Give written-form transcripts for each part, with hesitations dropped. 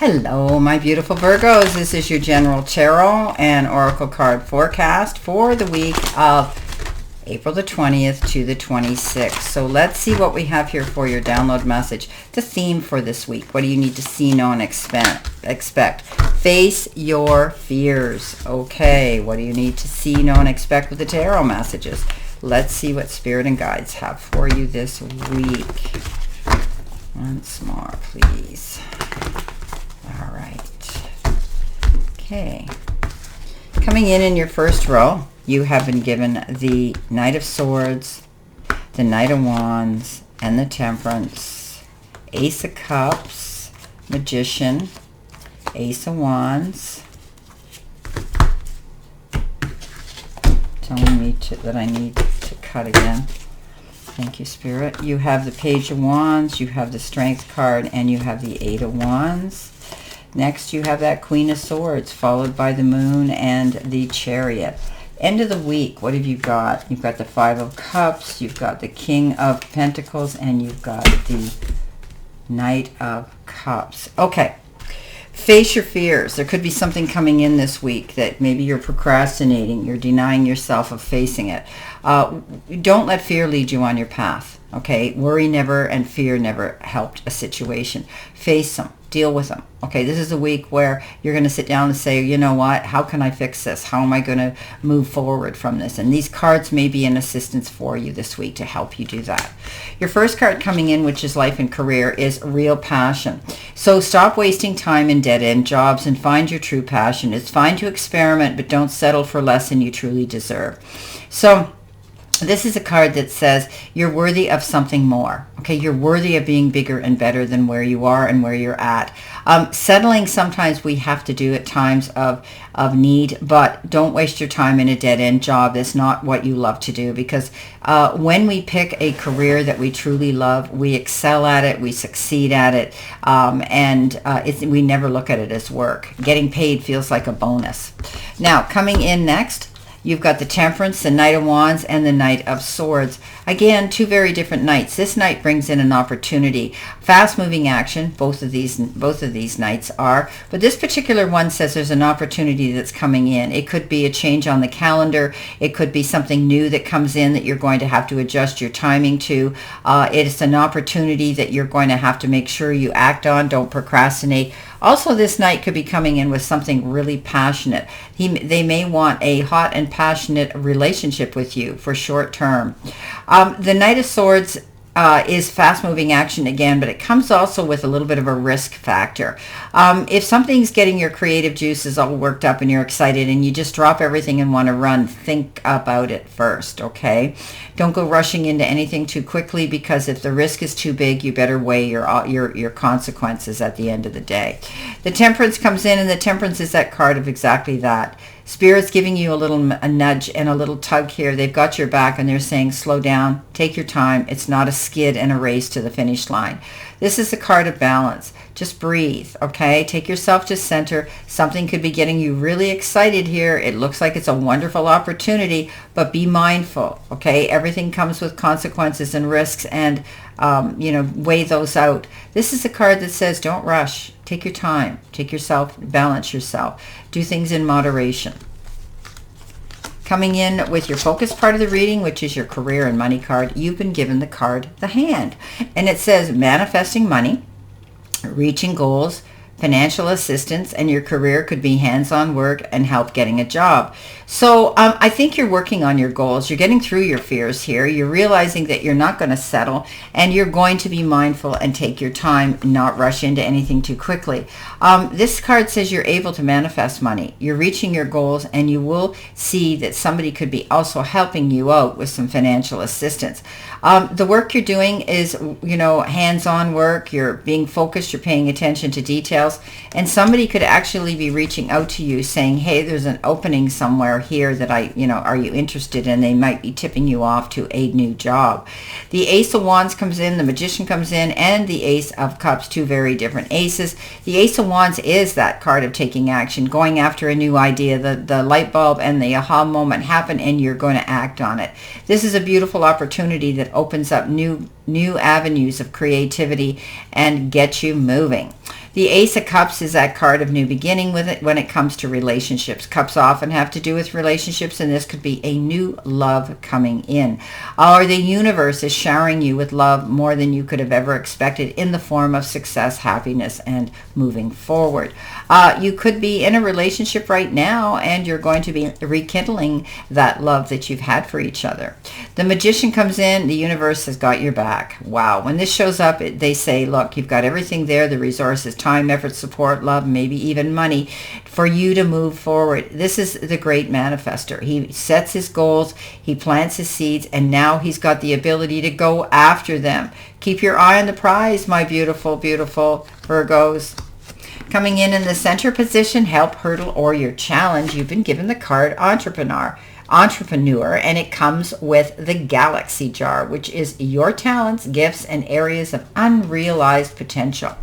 Hello, my beautiful Virgos. This is your general tarot and oracle card forecast for the week of April the 20th to the 26th. So let's see what we have here for your download message. The theme for this week. What do you need to see, know, and expect? Face your fears. Okay, what do you need to see, know, and expect with the tarot messages? Let's see what Spirit and Guides have for you this week. Once more, please. All right. Okay. Coming in your first row, you have been given the Knight of Swords, the Knight of Wands, and the Temperance, Ace of Cups, Magician, Ace of Wands, telling me that I need to cut again. Thank you, Spirit. You have the Page of Wands, you have the Strength card, and you have the Eight of Wands. Next, you have that Queen of Swords, followed by the Moon and the Chariot. End of the week, what have you got? You've got the Five of Cups, you've got the King of Pentacles, and you've got the Knight of Cups. Okay. Face your fears. There could be something coming in this week that maybe you're procrastinating. You're denying yourself of facing it. Don't let fear lead you on your path. Okay? Worry never and fear never helped a situation. Face them. Deal with them. Okay, this is a week where you're going to sit down and say, you know what, how can I fix this? How am I going to move forward from this? And these cards may be an assistance for you this week to help you do that. Your first card coming in, which is life and career, is real passion. So stop wasting time in dead-end jobs and find your true passion. It's fine to experiment, but don't settle for less than you truly deserve. So this is a card that says you're worthy of something more. Okay, you're worthy of being bigger and better than where you are and where you're at. Settling, sometimes we have to do at times of need, but don't waste your time in a dead-end job. That's not what you love to do, because when we pick a career that we truly love, we excel at it, we succeed at it, and we never look at it as work. Getting paid feels like a bonus. Now, coming in next, you've got the Temperance, the Knight of Wands, and the Knight of Swords. Again, two very different knights. This knight brings in an opportunity. Fast-moving action, both of these knights are. But this particular one says there's an opportunity that's coming in. It could be a change on the calendar. It could be something new that comes in that you're going to have to adjust your timing to. It's an opportunity that you're going to have to make sure you act on. Don't procrastinate. Also, this knight could be coming in with something really passionate. They may want a hot and passionate relationship with you for short term. The Knight of Swords is fast-moving action again, but it comes also with a little bit of a risk factor. If something's getting your creative juices all worked up and you're excited and you just drop everything and want to run, think about it first, okay? Don't go rushing into anything too quickly, because if the risk is too big, you better weigh your consequences at the end of the day. The Temperance comes in, and the Temperance is that card of exactly that. Spirit's giving you a nudge and a little tug here. They've got your back, and they're saying, slow down, take your time. It's not a skid and a race to the finish line. This is the card of balance. Just breathe, okay? Take yourself to center. Something could be getting you really excited here. It looks like it's a wonderful opportunity, but be mindful, okay? Everything comes with consequences and risks, and weigh those out. This is a card that says don't rush. Take your time. Take yourself, balance yourself. Do things in moderation. Coming in with your focus part of the reading, which is your career and money card, you've been given the card, the Hand. And it says manifesting money, reaching goals, financial assistance, and your career could be hands-on work and help getting a job. So I think you're working on your goals. You're getting through your fears here. You're realizing that you're not going to settle, and you're going to be mindful and take your time, not rush into anything too quickly. This card says you're able to manifest money. You're reaching your goals, and you will see that somebody could be also helping you out with some financial assistance. The work you're doing is, hands-on work. You're being focused. You're paying attention to details. And somebody could actually be reaching out to you saying, hey, there's an opening somewhere here that are you interested in? They might be tipping you off to a new job. The Ace of Wands comes in, the Magician comes in, and the Ace of Cups, two very different aces. The Ace of Wands is that card of taking action, going after a new idea. The light bulb and the aha moment happen, and you're going to act on it. This is a beautiful opportunity that opens up new avenues of creativity and get you moving. The Ace of Cups is that card of new beginning with it when it comes to relationships. Cups often have to do with relationships, and this could be a new love coming in. Or the universe is showering you with love more than you could have ever expected in the form of success, happiness, and moving forward. You could be in a relationship right now, and you're going to be rekindling that love that you've had for each other. The Magician comes in. The universe has got your back. Wow. When this shows up, they say, look, you've got everything there, the resources, time, effort, support, love, maybe even money for you to move forward. This is the great manifester. He sets his goals, he plants his seeds, and now he's got the ability to go after them. Keep your eye on the prize, my beautiful, beautiful Virgos. Coming in the center position, help, hurdle, or your challenge, you've been given the card Entrepreneur, and it comes with the Galaxy Jar, which is your talents, gifts, and areas of unrealized potential.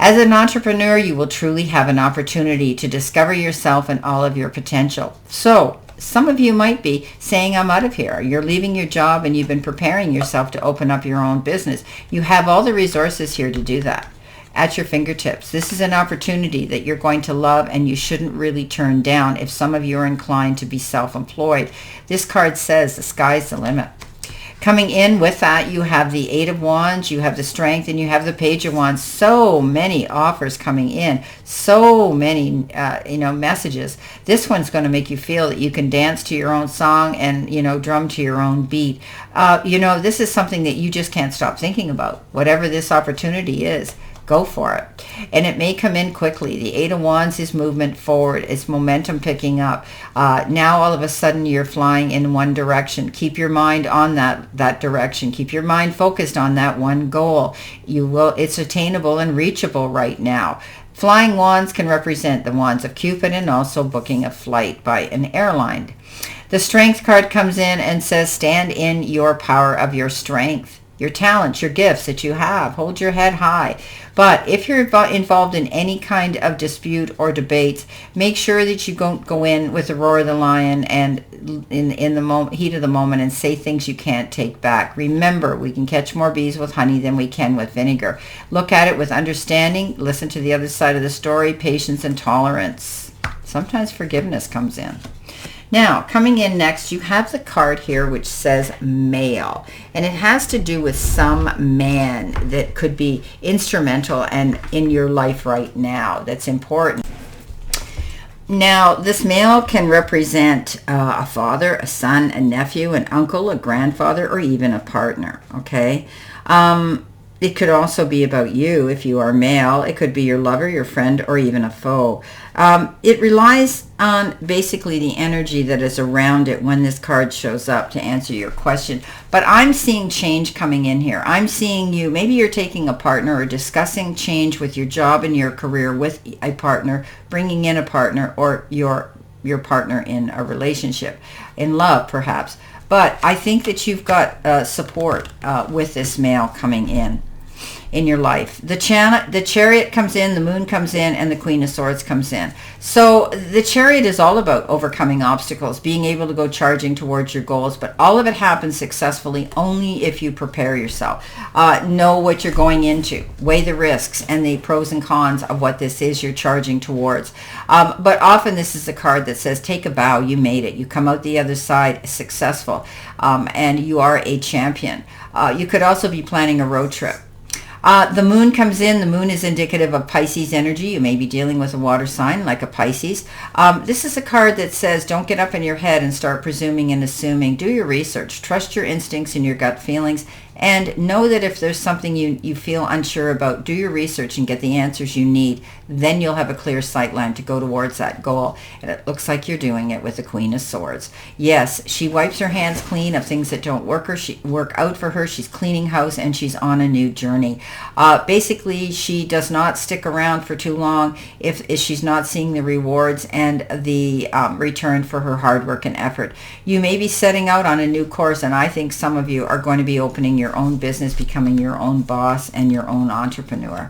As an entrepreneur, you will truly have an opportunity to discover yourself and all of your potential. So, some of you might be saying, I'm out of here. You're leaving your job and you've been preparing yourself to open up your own business. You have all the resources here to do that at your fingertips. This is an opportunity that you're going to love, and you shouldn't really turn down if some of you are inclined to be self-employed. This card says the sky's the limit. Coming in with that, you have the Eight of Wands, you have the Strength, and you have the Page of Wands. So many offers coming in, so many messages. This one's going to make you feel that you can dance to your own song and drum to your own beat. This is something that you just can't stop thinking about. Whatever this opportunity is, go for it. And it may come in quickly. The Eight of Wands is movement forward. It's momentum picking up. Now all of a sudden you're flying in one direction. Keep your mind on that direction. Keep your mind focused on that one goal. It's attainable and reachable right now. Flying wands can represent the wands of Cupid and also booking a flight by an airline. The Strength card comes in and says, stand in your power of your strength. Your talents, your gifts that you have. Hold your head high. But if you're involved in any kind of dispute or debate, make sure that you don't go in with the roar of the lion and in the heat of the moment and say things you can't take back. Remember, we can catch more bees with honey than we can with vinegar. Look at it with understanding. Listen to the other side of the story, patience and tolerance. Sometimes forgiveness comes in. Now, coming in next, you have the card here which says male, and it has to do with some man that could be instrumental and in your life right now that's important. Now, this male can represent a father, a son, a nephew, an uncle, a grandfather, or even a partner, okay? It could also be about you if you are male. It could be your lover, your friend, or even a foe. It relies on basically the energy that is around it when this card shows up to answer your question. But I'm seeing change coming in here. I'm seeing you, maybe you're taking a partner or discussing change with your job and your career with a partner, bringing in a partner, or your partner in a relationship, in love perhaps. But I think that you've got support with this male coming in your life. The Chariot comes in, the Moon comes in, and the Queen of Swords comes in. So the Chariot is all about overcoming obstacles, being able to go charging towards your goals, but all of it happens successfully only if you prepare yourself. Know what you're going into, weigh the risks and the pros and cons of what this is you're charging towards. But often this is a card that says, take a bow, you made it. You come out the other side successful, and you are a champion. You could also be planning a road trip. The Moon comes in. The Moon is indicative of Pisces energy. You may be dealing with a water sign like a Pisces. This is a card that says don't get up in your head and start presuming and assuming. Do your research. Trust your instincts and your gut feelings. And know that if there's something you feel unsure about, do your research and get the answers you need. Then you'll have a clear sight line to go towards that goal. And it looks like you're doing it with the Queen of Swords. Yes, she wipes her hands clean of things that don't work out for her. She's cleaning house and she's on a new journey. Basically, she does not stick around for too long if she's not seeing the rewards and the return for her hard work and effort. You may be setting out on a new course, and I think some of you are going to be opening your own business, becoming your own boss and your own entrepreneur.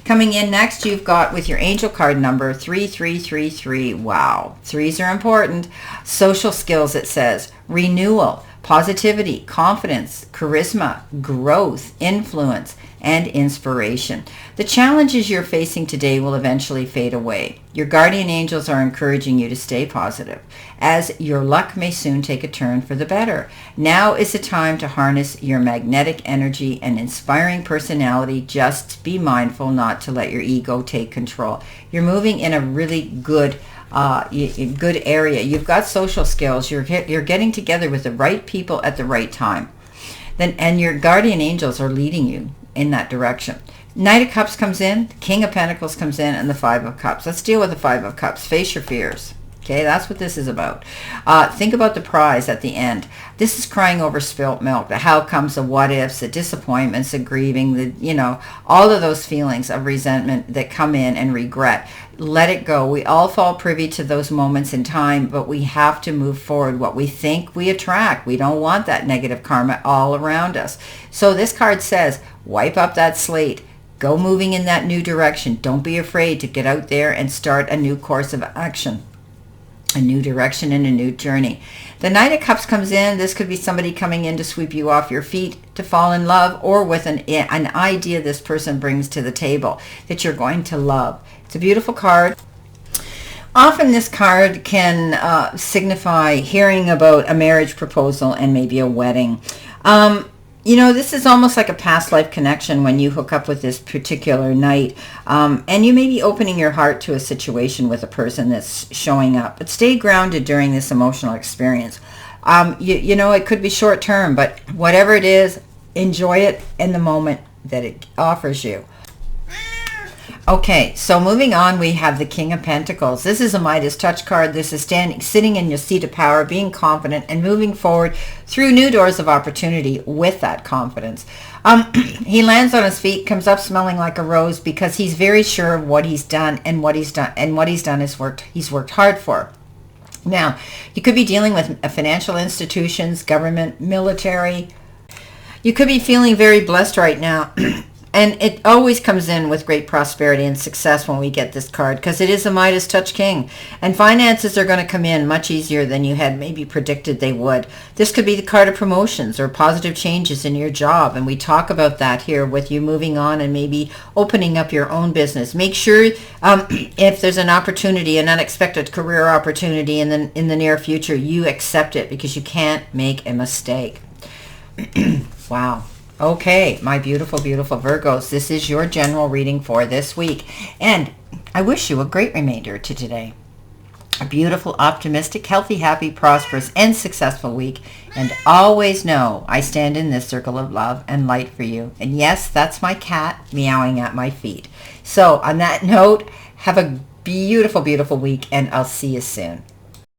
Coming in next, you've got with your angel card number 3333. Wow, threes are important. Social skills, it says. Renewal. positivity, confidence, charisma, growth, influence, and inspiration. The challenges you're facing today will eventually fade away. Your guardian angels are encouraging you to stay positive, as your luck may soon take a turn for the better. Now is the time to harness your magnetic energy and inspiring personality. Just be mindful not to let your ego take control. You're moving in a really good area. You've got social skills. You're getting together with the right people at the right time. And your guardian angels are leading you in that direction. Knight of Cups comes in, King of Pentacles comes in, and the Five of Cups. Let's deal with the Five of Cups. Face your fears. Okay, that's what this is about. Think about the prize at the end. This is crying over spilt milk. The how comes, the what ifs, the disappointments, the grieving, all of those feelings of resentment that come in and regret. Let it go. We all fall privy to those moments in time, but we have to move forward. What we think, we attract. We don't want that negative karma all around us. So this card says, wipe up that slate. Go moving in that new direction. Don't be afraid to get out there and start a new course of action, a new direction and a new journey. The Knight of Cups comes in. This could be somebody coming in to sweep you off your feet, to fall in love, or with an idea this person brings to the table that you're going to love. It's a beautiful card. Often this card can signify hearing about a marriage proposal and maybe a wedding. This is almost like a past life connection when you hook up with this particular knight. And you may be opening your heart to a situation with a person that's showing up. But stay grounded during this emotional experience. It could be short term, but whatever it is, enjoy it in the moment that it offers you. Okay, so moving on, we have the King of Pentacles. This is a Midas touch card. This is sitting in your seat of power, being confident and moving forward through new doors of opportunity with that confidence. He lands on his feet, comes up smelling like a rose because he's very sure of what he's done, and what he's done is he's worked hard for. Now, you could be dealing with financial institutions, government, military. You could be feeling very blessed right now. And it always comes in with great prosperity and success when we get this card, because it is a Midas touch king. And finances are going to come in much easier than you had maybe predicted they would. This could be the card of promotions or positive changes in your job. And we talk about that here with you moving on and maybe opening up your own business. Make sure if there's an opportunity, an unexpected career opportunity in the near future, you accept it, because you can't make a mistake. Wow. Okay, my beautiful, beautiful Virgos, this is your general reading for this week. And I wish you a great remainder to today. A beautiful, optimistic, healthy, happy, prosperous, and successful week. And always know I stand in this circle of love and light for you. And yes, that's my cat meowing at my feet. So on that note, have a beautiful, beautiful week, and I'll see you soon.